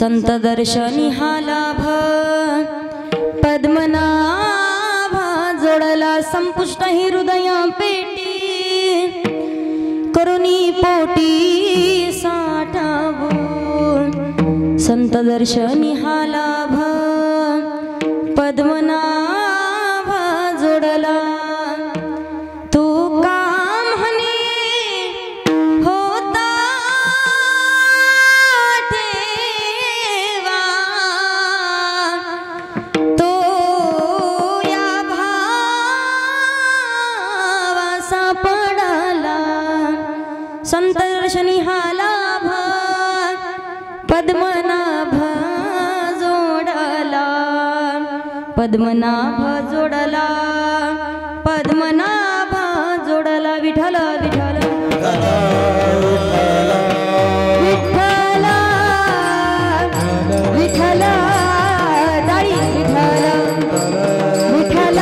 संत दर्शनी हा लाभ पद्मनाभ जोडला संपुष्ट ही हृदय पेटी करुणी पोटी साठावो संत दर्शनी हा लाभ पद्मनाभ जोडला तू काम हनी होता ठेवा तो या भावासा पडाला संत दर्शनी हा लाभ पद्मनाभ जोडला पद्मनाभ जोडला पद्मनाभ जोडला विठ्ठल विठ्ठल विठ्ठल विठ्ठल दाई विठ्ठल विठ्ठल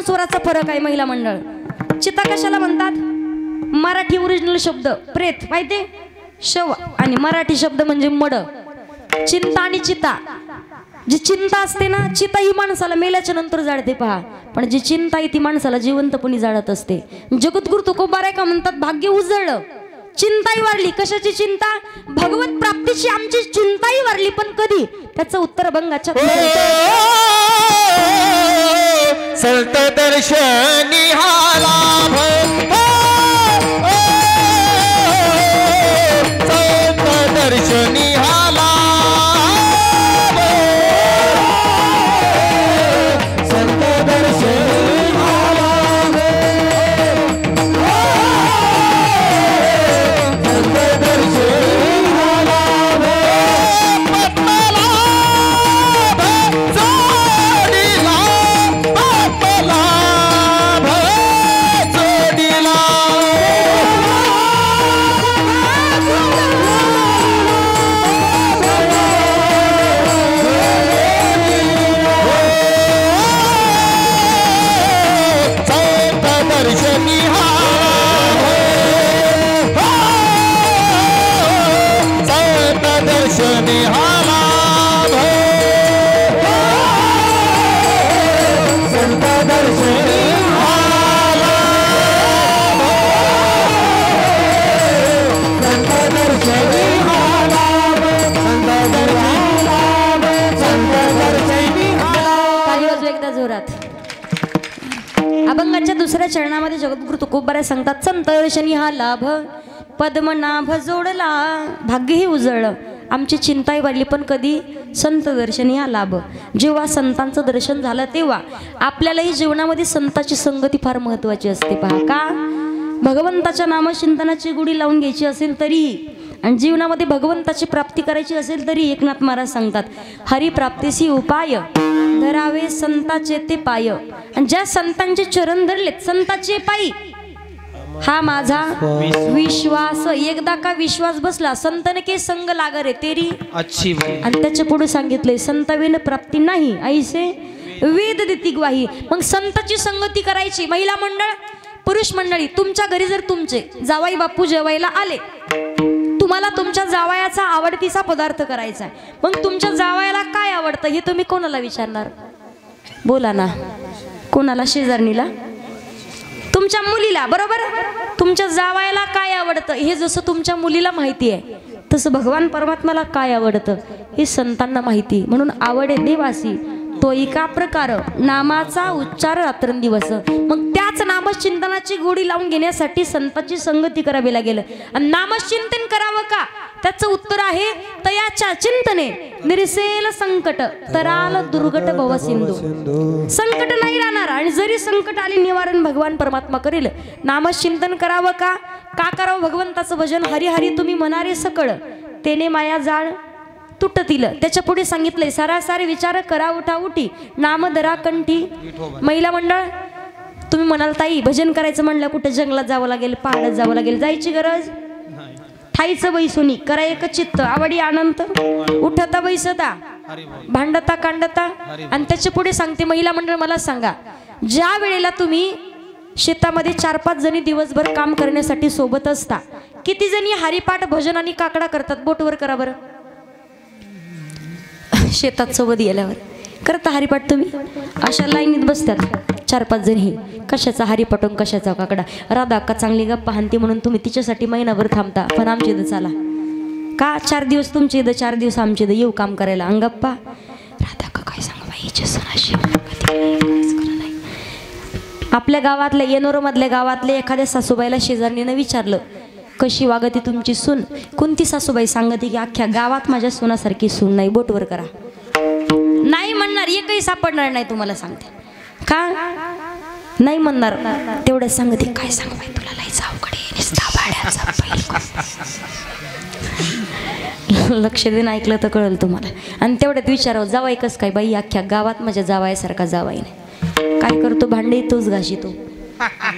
स्वराचा फरक आहे महिला मंडळ चिता कशाला म्हणतात मराठी ओरिजिनल शब्द प्रेत माहिती शव आणि मराठी शब्द म्हणजे मड चिंता आणि चिता जी चिंता असते ना चिता ही माणसाला मेल्याच्या नंतर जाळते पहा पण जी चिंता आहे ती माणसाला जिवंतपणी जाळत असते जगद्गुरु तुकोबाराय का म्हणतात भाग्य उजळलं चिंताही वाढली कशाची चिंता भगवत प्राप्तीची आमची चिंताही वाढली पण कधी त्याचं उत्तर भंगाच्या संत दर्शनी हा लाभ संत दर्शनी हा लाभ संत दर्शनी हा लाभ संत दर्शनी हा लाभ पद्मनाभ जोडीला पद्मनाभ जोरात. अभंगाच्या दुसऱ्या चरणामध्ये जगद्गुरु तुकोबाराय सांगतात, संत दर्शनी हा लाभ पद्मनाभ जोडला. भाग्यही उजळलं, आमची चिंताही वाढली, पण कधी संत दर्शनी हा लाभ. जेव्हा संतांचं दर्शन झालं तेव्हा आपल्यालाही जीवनामध्ये संताची संगती फार महत्त्वाची असते. पहा का, भगवंताच्या नामचिंतनाची गुढी लावून घ्यायची असेल तरी आणि जीवनामध्ये भगवंताची प्राप्ती करायची असेल तरी एकनाथ महाराज सांगतात, हरिप्राप्तीसी उपाय धरावे संताचे ते पाय. आणि ज्या संतांचे चरण धरलेत संताचे पायी, हा माझा विश्वास. एकदा का विश्वास बसला, संतन के संग लाग रे तेरी अच्छी. आणि त्याच्या पुढे सांगितलंय, संतविन प्राप्ती नाही ऐसे वेद देती ग्वाही. मग संताची संगती करायची. महिला मंडळ, पुरुष मंडळी, तुमच्या घरी जर तुमचे जावाई बापू जेवायला आले, तुम्हाला तुमच्या जावयाचा आवडतीचा पदार्थ करायचा आहे, मग तुमच्या जावयाला काय आवडतं हे तुम्ही कोणाला विचारणार? बोला ना, कोणाला? शेजारणीला, तुमच्या मुलीला. बरोबर, तुमच्या जावयाला काय आवडतं हे जसं तुमच्या मुलीला माहिती आहे, तसं भगवान परमात्म्याला काय आवडतं हे संतांना माहिती. म्हणून आवडे देवासी तो एका प्रकार नामाचा उच्चार रात्रंदिवस. मग त्याच नामचिंतनाची गोडी लावून घेण्यासाठी संतांची संगती करावी लागेल. आणि नामचिंतन करावं का, त्याचं उत्तर आहे, तयाच्या चिंतने निरसेल संकट तराल दुर्गट भव सिंधू. संकट नाही राहणार, आणि जरी संकट आले निवारण भगवान परमात्मा करेल. नामचिंतन करावं का करावं? भगवंताचं भजन हरी हरी तुम्ही म्हणारे सकळ, तेने माया जाळ तुटतील. त्याच्या पुढे सांगितलंय, सारासारी विचार करा उठा उठी नाम दरा कंठी. महिला मंडळ, तुम्ही म्हणाल ताई भजन करायचं म्हणलं कुठे जंगलात जावं लागेल, पहाडात जावं लागेल, जायची गरज ठाईचं बैसुनी करा एक चित्त आवडी आनंद उठता बैसता भांडता कांडता. आणि त्याच्या पुढे सांगते महिला मंडळ, मला सांगा, ज्या वेळेला तुम्ही शेतामध्ये 4-5 जणी दिवसभर काम करण्यासाठी सोबत असता, किती जणी हरिपाठ भजन आणि काकडा करतात? बोटवर करा बरं. शेतात सोबत गेल्यावर करता हरिपाठ तुम्ही? अशा लाईनीत बसतात 4-5 जणी, कशाचा हरिपाठून कशाचा काकडा. राधा का चांगली गप्पा हानती म्हणून तुम्ही तिच्यासाठी महिनाभर थांबता, पण आमच्या इथं चाला का 4 दिवस तुमच्या इथं 4 दिवस आमच्या इथं येऊ काम करायला. अंगप्पा राधा का काय सांग बाई सणाशी. आपल्या गावातल्या येनोरमधल्या गावातल्या एखाद्या सासूबाईला शेजारणीनं विचारलं, कशी वागती तुमची सून? कोणती सासूबाई सांगते की अख्ख्या गावात माझ्या सुनासारखी सून नाही, बोटवर करा. नाही म्हणणार, एकही सापडणार नाही तुम्हाला सांगते. का नाही म्हणणार? तेवढंच सांगते, काय सांग बाई तुला लई जावकडे लक्ष देऊन ऐकलं तर कळलं तुम्हाला. आणि तेवढ्यात विचारावं, जावाई कस काय बाई? अख्ख्या गावात माझ्या जावायासारखा जावाई नाही. काय करतो? भांडे तोच घाशितो,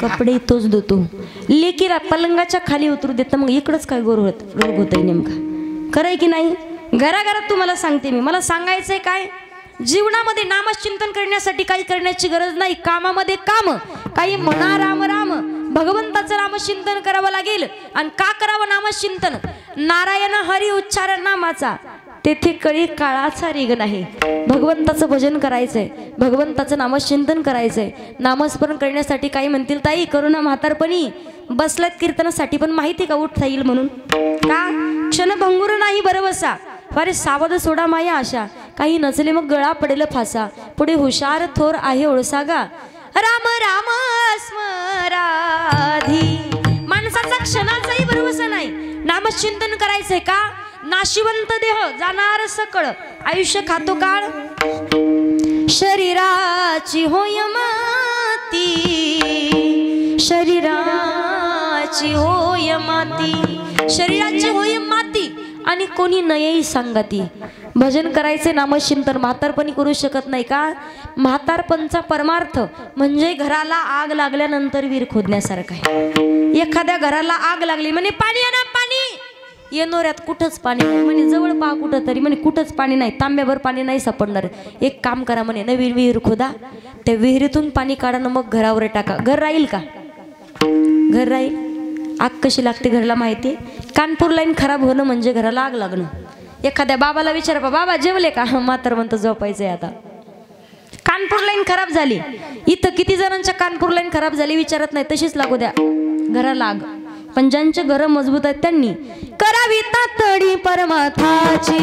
कपडे तोच धुतो, लेकीला पलंगाच्या खाली उतरू देत. मग इकडंच काय रोग होतंय नेमका? खरंय की नाही? घराघरात तुम्हाला सांगते मी. मला सांगायचंय काय, जीवनामध्ये नामचिंतन करण्यासाठी काही करण्याची गरज नाही. कामामध्ये काम, काही म्हणा राम राम, भगवंताचं नामचिंतन करावं लागेल. आणि का करावं नामचिंतन? नारायण हरी उच्चारण नामाचा, तेथे कळी काळाचा रेग नाही. भगवंताचं भजन करायचंय, भगवंताचं नामचिंतन करायचंय. नामस्मरण करण्यासाठी काही म्हणतील, ताई करुणा म्हातारपणी बसल्यात कीर्तनासाठी, पण माहिती का उठता येईल म्हणून? का क्षणभंगुर नाही बरवसा, फारे सावध सोडा माया आशा, काही नचले मग गळा पडेल फासा, पुढे हुशार थोर आहे ओळसागा, राम राम स्मराधी. माणसाचा क्षणाचाही भरवसा नाही. नामचिंतन करायचंय का? नाशिवंत देह जाणार सकळ, आयुष्य खातो काळ, शरीराची होय माती, शरीराची होय माती, शरीराची होय माती, आणि कोणी नयही सांगती. भजन करायचे, नामचिंतन म्हातारपणी करू शकत नाही का? म्हातारपणचा परमार्थ म्हणजे घराला आग लागल्यानंतर वीर खोदण्यासारखा आहे. एखाद्या घराला आग लागली, म्हणे पाणी आणा पाणी, येणोऱ्यात कुठंच पाणी नाही, म्हणे जवळ पहा कुठं तरी, म्हणे कुठंच पाणी नाही, तांब्याभर पाणी नाही सापडणार. एक काम करा म्हणे, नवीन विहीर खोदा, त्या विहिरीतून पाणी काढा, मग घरावर टाका. घर राहील का? घर राहील? आग कशी लागते घराला माहिती? कानपूर लाईन खराब होणं म्हणजे घराला आग लागणं. एखाद्या बाबाला विचारा, बाबा जेवले का? म्हातार म्हणतं झोपायचंय आता. कानपूर लाईन खराब झाली. इथं किती जणांच्या कानपूर लाईन खराब झाली विचारत नाही, तशीच लागू द्या घराला आग. पण ज्यांचे घर मजबूत आहेत त्यांनी करावी तातडी परमार्थाची,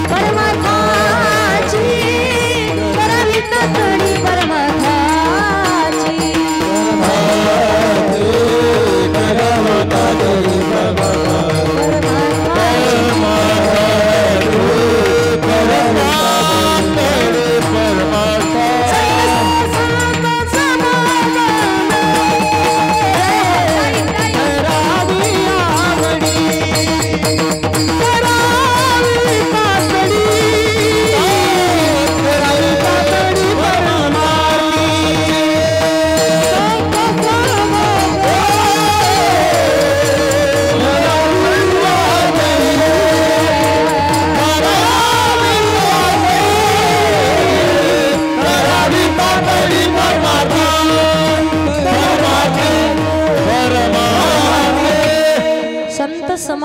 परमार्थाची करावी तातडी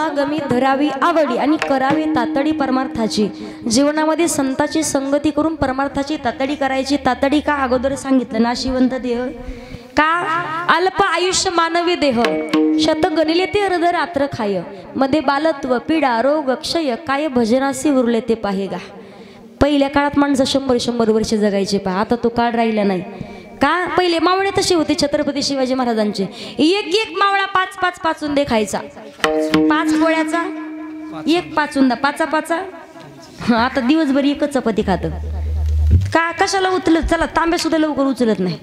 समागमी धरावी आवडी आणि करावी तातडी परमार्थाची. जीवनामध्ये संताची संगती करून परमार्थाची तातडी करायची. तातडी का अगोदर सांगितलं, नाशिवंत देह का अल्प आयुष्य मानवी देह, शत गणिले ते अर्ध रात्र खाय, मध्ये बालत्व पीडा रोग क्षय, काय भजनासी उरले ते पाहेगा. पहिल्या काळात माणसं 100-100 वर्ष जगायचे पहा, आता तो काळ राहिला नाही का. पहिले मावळे तसे होते छत्रपती शिवाजी महाराजांचे, एक एक मावळा 5-5 पाचुंदे खायचा, 5 पोळ्याचा 1 पाचुंदा, 5-5. आता दिवसभर एकच चपाती खात का. कशाला उचलत, चला तांबे सुद्धा लवकर उचलत नाही.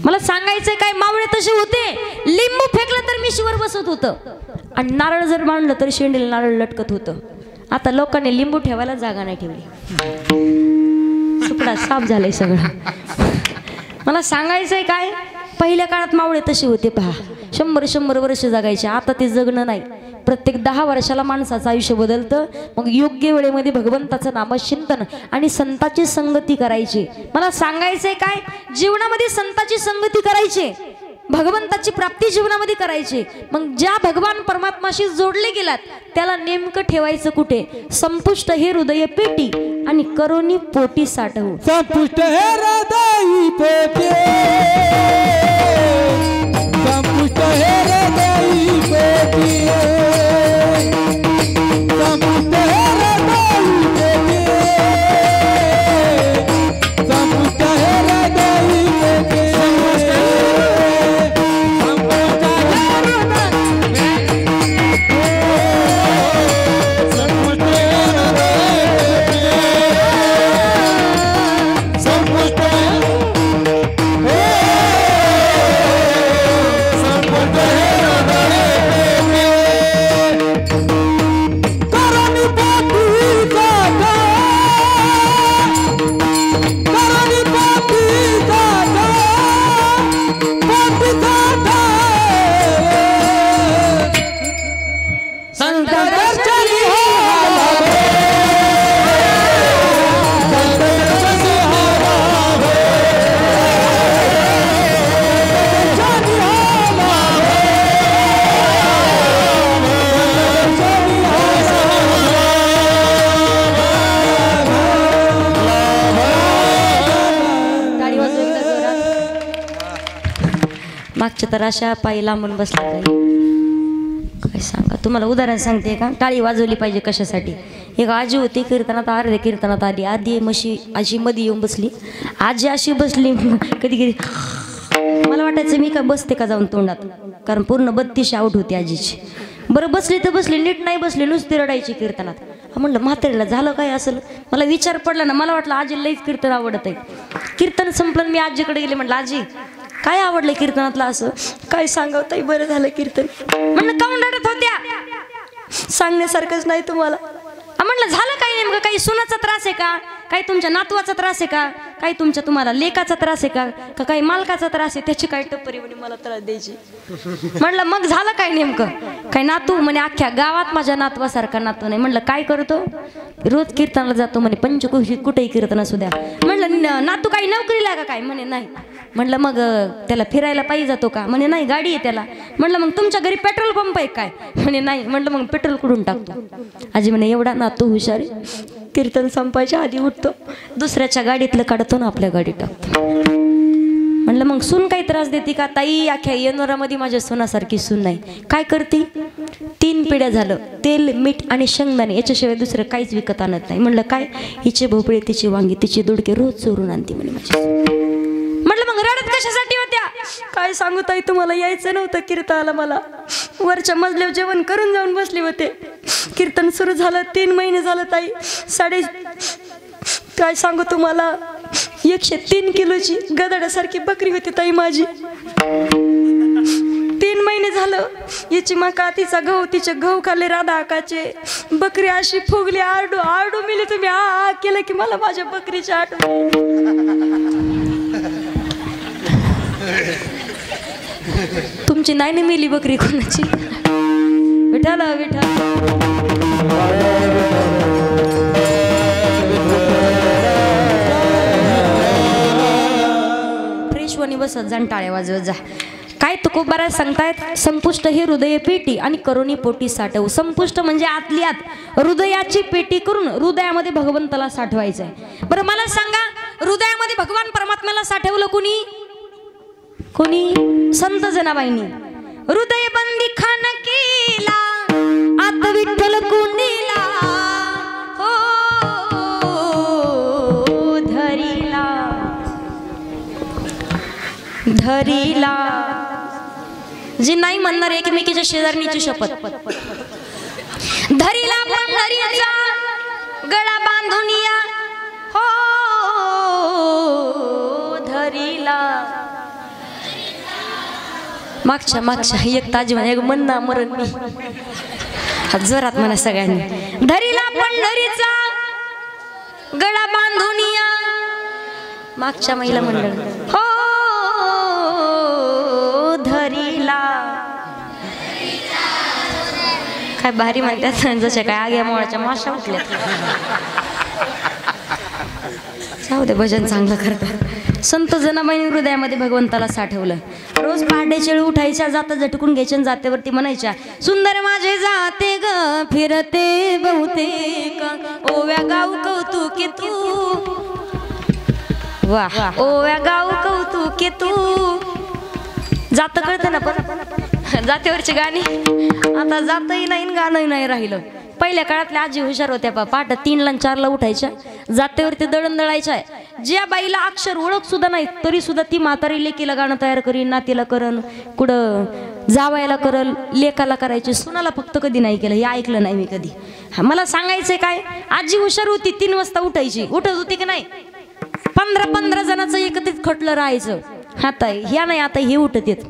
मला सांगायचंय काय, मावळे तसे होते, लिंबू फेकलं तर मिशीवर बसत होतं आणि नारळ जर मांडलं तर शेंडीला नारळ लटकत होतं. आता लोकांनी लिंबू ठेवायला जागा नाही ठेवली, सुपडा साफ झालंय सगळं. मला सांगायचंय काय, पहिल्या काळात मावळे तसे होते पहा, 100-100 वर्ष जगायचे. आता ते जगणं नाही. प्रत्येक 10 वर्षाला माणसाचं आयुष्य बदलतं. मग योग्य वेळेमध्ये भगवंताचं नामचिंतन आणि संताची संगती करायची. मला सांगायचंय काय, जीवनामध्ये संताची संगती करायची, भगवंताची प्राप्ती जीवनामध्ये करायची. मग ज्या भगवान परमात्माशी जोडले गेलात त्याला नेमकं ठेवायचं कुठे. संपुष्ट हे हृदय पेटी आणि करोनी पोटी साठवू. संपुष्ट हे हृदय पेटी, संपुष्ट हे हृदय पेटी, संपुष्ट हे हृदय पेटी, संपुष्ट हे हृदय पेटी. मागच्या तर अशा पायी लांबून बसला काय सांगा तुम्हाला. उदाहरण सांगते का, टाळी वाजवली पाहिजे कशासाठी. एक आजी होती कीर्तनात, अर्ध्या कीर्तनात आली, आधी म्हशी आजी मध्ये येऊन बसली. आजी अशी बसली कधी कधी मला वाटायचं मी का बसते का जाऊन तोंडात, कारण पूर्ण 32 आऊट होती आजीची. बरं बसली तर बसली, नीट नाही बसली, नुसती रडायची कीर्तनात. म्हणलं म्हातारीला झालं काय असेल, मला विचार पडला ना. मला वाटलं आजीला लईच कीर्तन आवडत आहे. कीर्तन संपलं, मी आजीकडे गेले, म्हटलं आजी काय आवडलं कीर्तनातलं. असं काय सांगावं ताई, बरं झालं कीर्तन. म्हणलं काऊन रडत होत्या, सांगण्यासारखंच नाही तुम्हाला. म्हणलं झालं काय नेमकं, काही सुनाचा त्रास आहे का, काही तुमच्या नातवाचा त्रास आहे का, काही तुम्हाला लेकाचा त्रास आहे का काही मालकाचा त्रास आहे, त्याची काय टप्परी म्हणे मला त्रास द्यायची. म्हणलं मग झालं काय नेमकं, काय नातू म्हणे अख्ख्या गावात माझ्या नातवासारखा नातू नाही. म्हणलं काय करतो, रोज कीर्तनाला जातो म्हणे, पंचक्रोशीत कुठेही कीर्तन असू द्या. म्हणलं नातू काही नोकरीला का काय, म्हणे नाही. म्हणलं मग त्याला फिरायला पाहिजे जातो का, म्हणे नाही गाडी आहे त्याला. म्हणलं मग तुमच्या घरी पेट्रोल पंप आहे काय, म्हणे नाही. म्हणलं मग पेट्रोल कुठून टाकतो. आजी म्हणे एवढा नातू हुशारी, कीर्तन संपायच्या आधी उठतो, दुसऱ्याच्या गाडीतलं काढतो ना आपल्या गाडीत टाकतो. म्हणलं मग सून काही त्रास देते का, ताई अख्ख्या येनोरामध्ये माझ्या सोनासारखी सून नाही. काय करते, 3 पिढ्या झालं तेल मीठ आणि शेंगदाणे याच्याशिवाय दुसरं काहीच विकत आणत नाही. म्हणलं काय, हिचे भोपळे तिची वांगी तिची दोडके रोज चोरून आणते म्हणे माझी. म्हटलं मग रडत कशासाठी होत्या, काय सांगू ताई तुम्हाला यायचं नव्हतं कीर्तनाला. मला वरच्या मजल्यावर जेवण करून जाऊन बसले होते. कीर्तन सुरू झालं, 3 महिने झालं ताई. काय सांगू तुम्हाला, 103 किलोची गदाड्यासारखी बकरी होती ताई माझी. 3 महिने झालं, याची मका तिचा गहू, तिचे गहू खाल्ले राधा आकाचे. बकरी अशी फुगली, आरडू आरडू मिली. तुम्ही आ केलं की मला माझ्या बकरीची आठवण. तुमची नाही ना मिली बकरी कोणाची, विठाला विठा. फ्रेश वणी बसत जाण, टाळ्या वाजवत जा. काय तुकोबाराज सांगतायत, संपुष्ट ही हृदय पेटी आणि करुणी पोटी साठवू. संपुष्ट म्हणजे आतली आत हृदयाची पेटी करून हृदयामध्ये भगवंताला साठवायचं आहे. बरं मला सांगा, हृदयामध्ये भगवान परमात्म्याला साठवलं कोणी? कोणी? संत जनाबाईंनी. हृदय बंदी खान केला आत विठ्ठल कुंडीला, हो धरीला धरीला. जी नाही म्हणणार एकमेकीच्या शेजारणीची शपथ. धरीला पंढरीचा गळा बांधून या, हो धरीला. मागच्या एक ताजी म्हणे, एक म्हणणं मरण मी जोरात म्हणा सगळ्यांनी. धरीला पंढरीचा गळा बांधून या. मागच्या महिला मंडळ, हो धरीला. काय भारी म्हणतात, जशा काय आग्या मोळाच्या माशा उठल्या. जाऊ दे, भजन चांगलं करतात. संत जनाबाईंनी हृदयामध्ये भगवंताला साठवलं. रोज पहाटेच्या वेळी उठायच्या, जाता झटकून घ्यायच्या, जातेवरती म्हणायच्या, सुंदर माझे जाते ग फिरते बहुतेक, ओव्या गाव कौतुके तू. वाह, ओव्या गाव कौतुके तू. जात कळतं ना, पण जातेवरची गाणी आता जातही नाही गाणंही नाही राहिलं. पहिल्या काळातल्या आजी हुशार होत्या पा. पहाटे 3ला आणि 4ला उठायच्या, जातेवरती दळण दळायच्या. ज्या बाईला अक्षर ओळख सुद्धा नाही तरी सुद्धा ती म्हातारी लेकीला गाणं तयार करीन, नातीला करन, कुठं जावायला करल, लेकाला करायची. सुनाला फक्त कधी नाही केलं, हे ऐकलं नाही मी कधी. मला सांगायचंय काय, आजी हुशार होती. 3 वाजता उठायची. उठत होती की नाही? 15 जणांचं एकत्रित खटलं राहायचं. आता ह्या नाही, आता हे उठत येत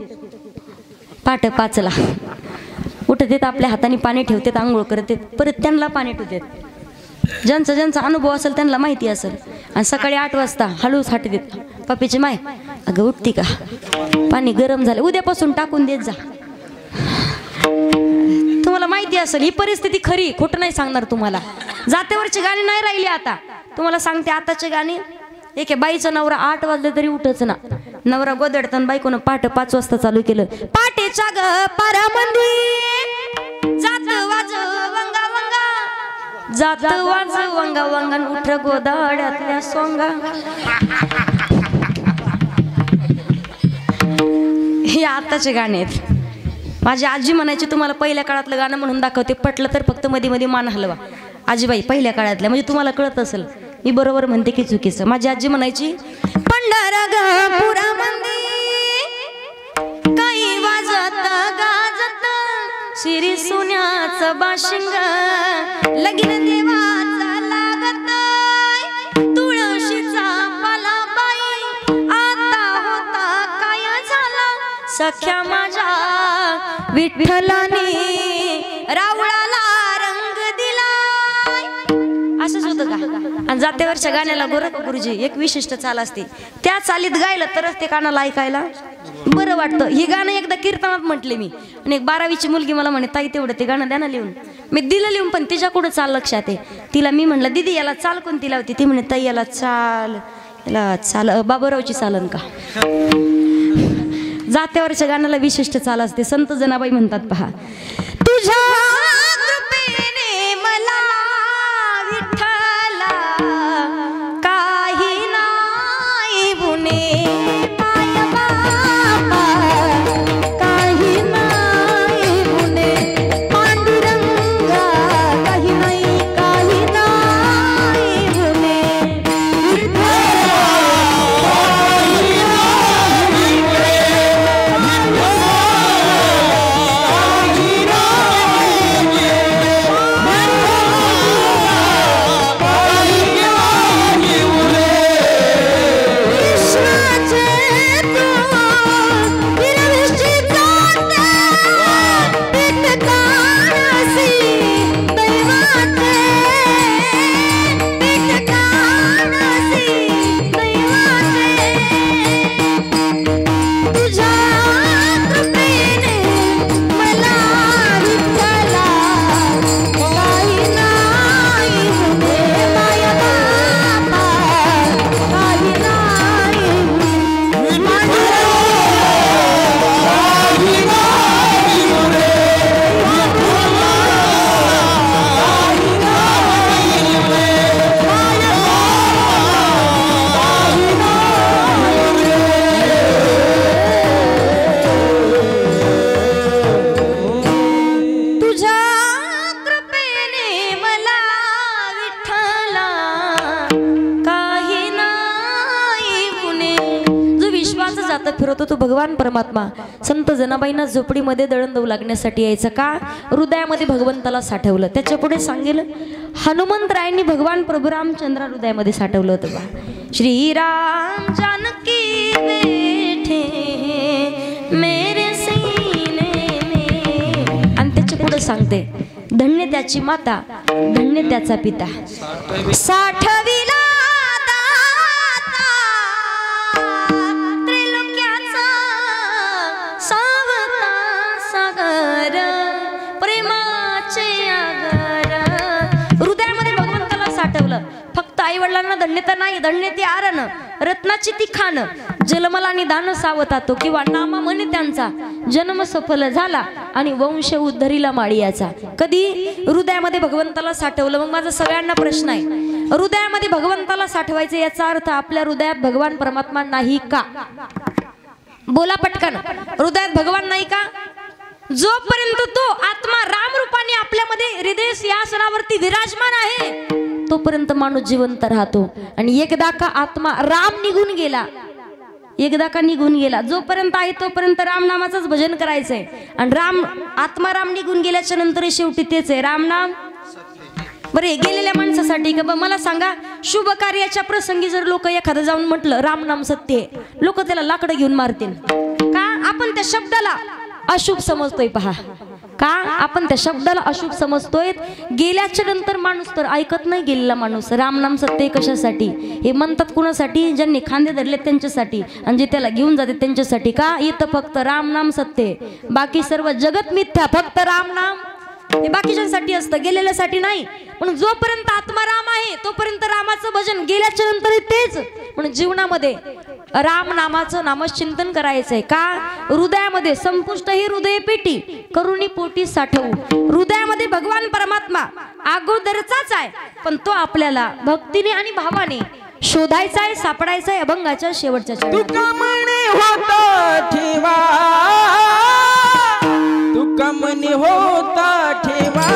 पहाटे 5ला उठत येत, आपल्या हाताने पाणी ठेवतात, आंघोळ करतात, परत त्यांना पाणी ठेवतात. ज्यांचा अनुभव असेल त्यांना माहिती असेल. आणि सकाळी 8 वाजता हळूच हात देत, पप्पीची माय अगं उठती का, पाणी गरम झालं, उद्यापासून टाकून देत जा. तुम्हाला माहिती असेल ही परिस्थिती खरी, खोटं नाही सांगणार तुम्हाला. जातेवरची गाणी नाही राहिली आता. तुम्हाला सांगते आताची गाणी, एक बाईचा नवरा 8 वाजले तरी उठच ना. नवरा गोदडताना बायकोनं पहाटे 5 वाजता चालू केलं. पाटेच्या ग पारामंदी जात वाज वंगा वंगा, जात वाज वंगा वंगा, उठ गोदाड्यातल्या सोंगा. हे आताचे गाणे आहेत. माझी आजी म्हणायची, तुम्हाला पहिल्या काळातलं गाणं म्हणून दाखवते, पटलं तर फक्त मध्ये मध्ये मान हलवा. आजीबाई पहिल्या काळातल्या, म्हणजे तुम्हाला कळत असेल मी बरोबर म्हणते की चुकीचं. माझी आजी म्हणायची, पंढरा ग पुरा मंदी काही वाजत गाजत, शिरी सोन्याचं बाशिंग लगीन देवाचा लागत, तुळशीचा पाला बाई आता होता काय झाला, सख्या माझ्या विठ्ठलाने रावळाला रंग दिलाय. असंच होतं का? आणि जातेवरच्या गाण्याला गुरुजी एक विशिष्ट चाल असते. त्या चालीत गायलं तरच ते कानाला ऐकायला बरं वाटतं. ही गाणं एकदा कीर्तनात म्हटले मी, आणि एक 12वीची मुलगी मला म्हणे, ताई तेवढं ते गाणं द्या ना लिहून. मी दिलं लिहून, पण तिच्या कुठं चाल लक्षात आहे. तिला मी म्हणलं, दीदी याला चाल कोणती लावती? ती म्हणे, ताई याला चाल बाबूरावची चालन का. जात्यावरच्या गाण्याला विशिष्ट चाल असते. संत जनाबाई म्हणतात पहा, तुझ्या कृपेने मला विठ्ठला काही नाही बुने, चालता फिरतो तो भगवान परमात्मा संत जनाबाईंना झोपडीमध्ये दळण देऊ लागण्यासाठी यायचं का हृदयामध्ये भगवंताला साठवलं. त्याच्या पुढे सांगेल हनुमंतरायांनी भगवान प्रभू रामचंद्र हृदयामध्ये साठवलं होतं बा. श्रीराम जानकी बैठे मेरे सीने में. आणि त्याच्या पुढे सांगते धन्य त्याची माता धन्य त्याचा पिता साठविला दाता त्रिलोक्याचा सावता सागर प्रेमाचे आगर. हृदयामध्ये भगवंताला साठवलं. फक्त आई वडिलांना धन्यता नाही धन्य ती आरण रत्नाची ती खान जलमला निदान सावतातो किंवा नामा म्हणे त्यांचा जन्म सफल झाला आणि वंश उद्धरीला माळीयाचा. कधी हृदयामध्ये भगवंताला साठवलं. मग माझा सगळ्यांना प्रश्न आहे हृदयामध्ये भगवंताला साठवायचं याचा अर्थ आपल्या हृदयात भगवान परमात्मा नाही का? बोला पटकन. हृदयात भगवान नाही का? जोपर्यंत तो आत्मा राम रूपाने आपल्यामध्ये हृदय सिंहासनावरती विराजमान आहे तोपर्यंत माणूस जिवंत राहतो. आणि एकदा का आत्मा राम निघून गेला एकदा का निघून गेला जोपर्यंत आहे तोपर्यंत राम नामाचंच भजन करायचंय. आणि आत्मा राम निघून गेल्याच्या नंतर शेवटी तेच आहे राम नाम. बरे गेलेल्या माणसासाठी का मला सांगा शुभ कार्याच्या प्रसंगी जर लोक एखादं जाऊन म्हटलं राम नाम सत्य आहे लोक त्याला लाकडं घेऊन मारतील का? आपण त्या शब्दाला अशुभ समजतोय. पहा का आपण त्या शब्दाला अशुभ समजतोय. गेल्याच्या नंतर माणूस तर ऐकत नाही. गेलेला माणूस राम नाम सत्य कशासाठी हे म्हणतात कुणासाठी? ज्यांनी खांदे धरले त्यांच्यासाठी आणि जे त्याला घेऊन जाते त्यांच्यासाठी. का इथं फक्त राम नाम सत्य बाकी सर्व जगत मिथ्या फक्त राम नाम हे बाकीच्यांसाठी असतं गेलेल्यासाठी नाही. पण जोपर्यंत आत्मा राम आहे तोपर्यंत रामाचं भजन गेल्याच्या नंतर तेच. म्हणून जीवनामध्ये राम नामाचं नामचिंतन करायचंय का? हृदयामध्ये संपुष्ट ही हृदय पेटी करुणी पोटी साठवू. हृदयामध्ये भगवान परमात्मा अगोदरचाच आहे पण तो आपल्याला भक्तीने आणि भावाने शोधायचा आहे सापडायचा आहे अभंगाच्या शेवटच्या तुका म्हणे होता ठेवा तुका म्हणे होता ठेवा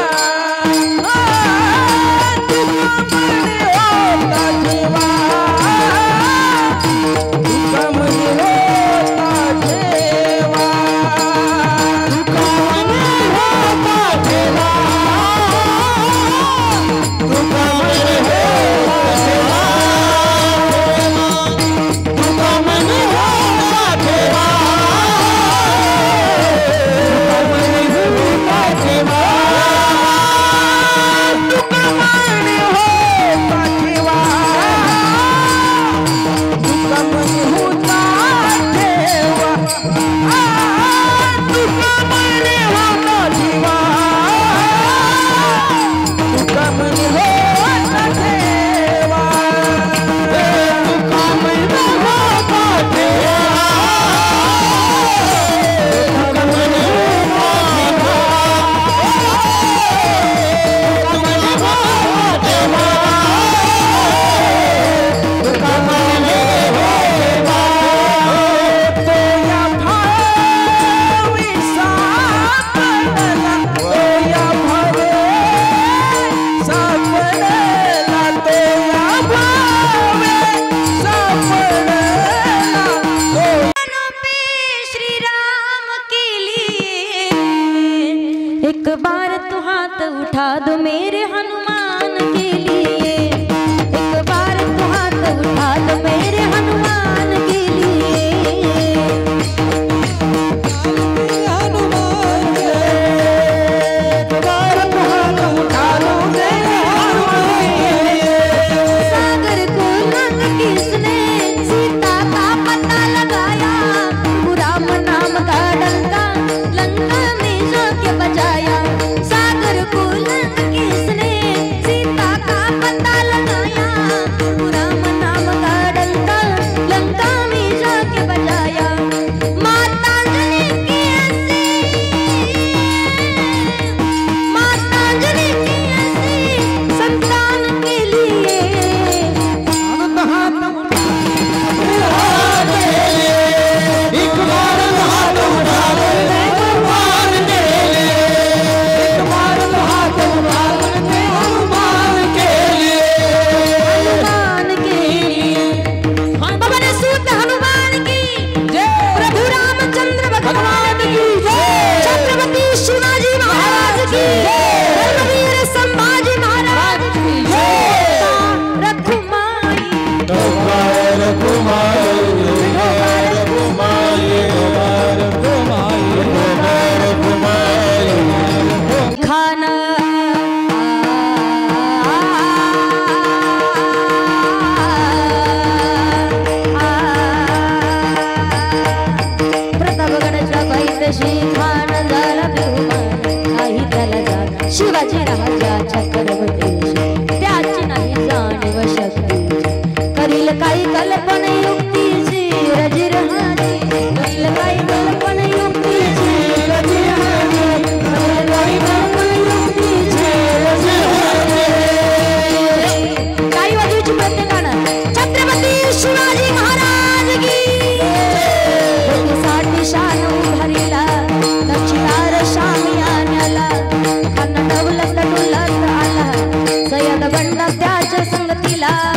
केला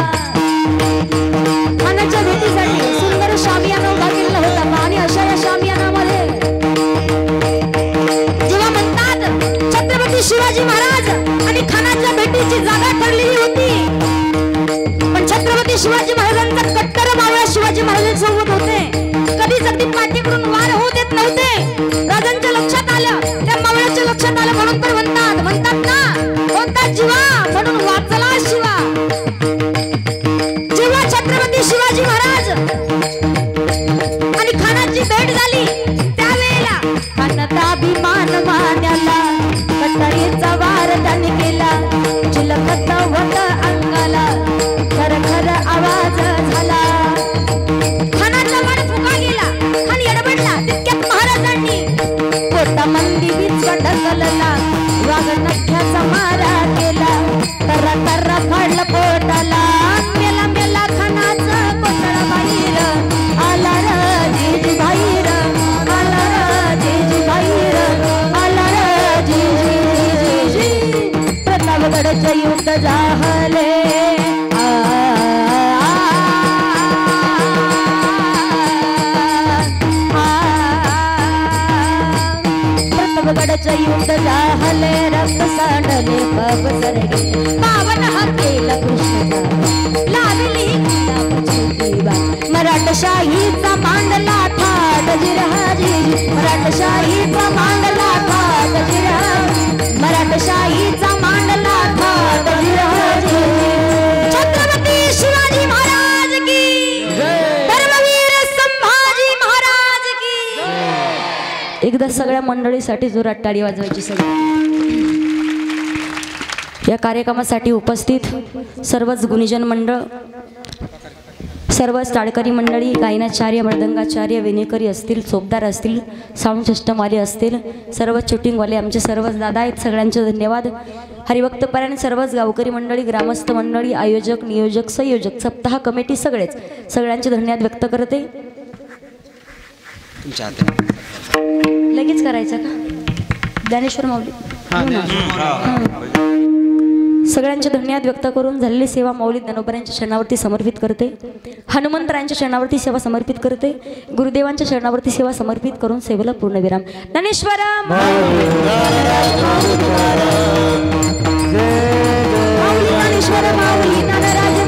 खानाच्या भेटीसाठी सुंदर शामियाना उभा केलेला होता आणि अशा या शामियानामध्ये जेव्हा म्हणतात छत्रपती शिवाजी महाराज आणि खानाच्या भेटीची जागा ठरलेली होती पण छत्रपती शिवाजी महाराजांचा कट्टर मावळा शिवाजी महाराजांसोबत होते कधीच अगदी पाठीकडून वार होऊ देत नव्हते राजांच्या लक्षात आलं त्या मावळ्याच्या लक्षात आलं म्हणून तर म्हणतात ना होता जीवा म्हणून वाचला शिवा जेव्हा छत्रपती शिवाजी महाराज आणि खानाची भेट झाली त्यावेळेला खानाचा अभिमान मान्याला कट्टरीचा वार त्याने केला चिलखत होत अंगाला खर खर आवाज झाला खानाचा मान फुका गेला खान एडबडला तितक्यात महाराजांनी पोटामंदी बिचवड ढकलला वाघ नख्याचा मारा केला कर्रा कर्रा फाडला पोटाला मेला मेला खानाचा कोसळा बाहेर आला र जीजी बाहेर आला र जीजी बाहेर आला र जीजी प्रतापगडचे युद्ध झाले प्रतापगडचे युद्ध झाले रक्त सांडले पग सरगे पावन हाकेला कृष्ण लावली मराठशाहीचा मांडला थाट जिरहाजी मराठशाहीचा मांडला थाट जिरहाजी मराठशाहीचा मांडला थाट जिरहाजी छत्रपती शिवाजी महाराज की धर्मवीर संभाजी महाराज की एकदा सगळ्या मंडळीसाठी जोरात टाळी वाजवायची सगळी या कार्यक्रमासाठी उपस्थित सर्वच गुणीजन मंडळ सर्वच टाळकरी मंडळी गायनाचार्य मृदंगाचार्य विनेकरी असतील चोपदार असतील साऊंड सिस्टमवाले असतील सर्वच शूटिंगवाले आमचे सर्वच दादा आहेत सगळ्यांचे धन्यवाद हरिभक्तपरायण सर्वच गावकरी मंडळी ग्रामस्थ मंडळी आयोजक नियोजक संयोजक सप्ताह कमिटी सगळ्यांचे धन्यवाद व्यक्त करते लगेच करायचं का ज्ञानेश्वर माऊली सगळ्यांचे धन्यवाद व्यक्त करून झालेली सेवा माऊली ज्ञानोबरांच्या शरणावरती समर्पित करते हनुमंतरायांच्या शरणावरती सेवा समर्पित करते गुरुदेवांच्या शरणावरती सेवा समर्पित करून सेवेला पूर्णविराम ज्ञानेश्वर माऊली ज्ञानेश्वर माऊली ज्ञानराज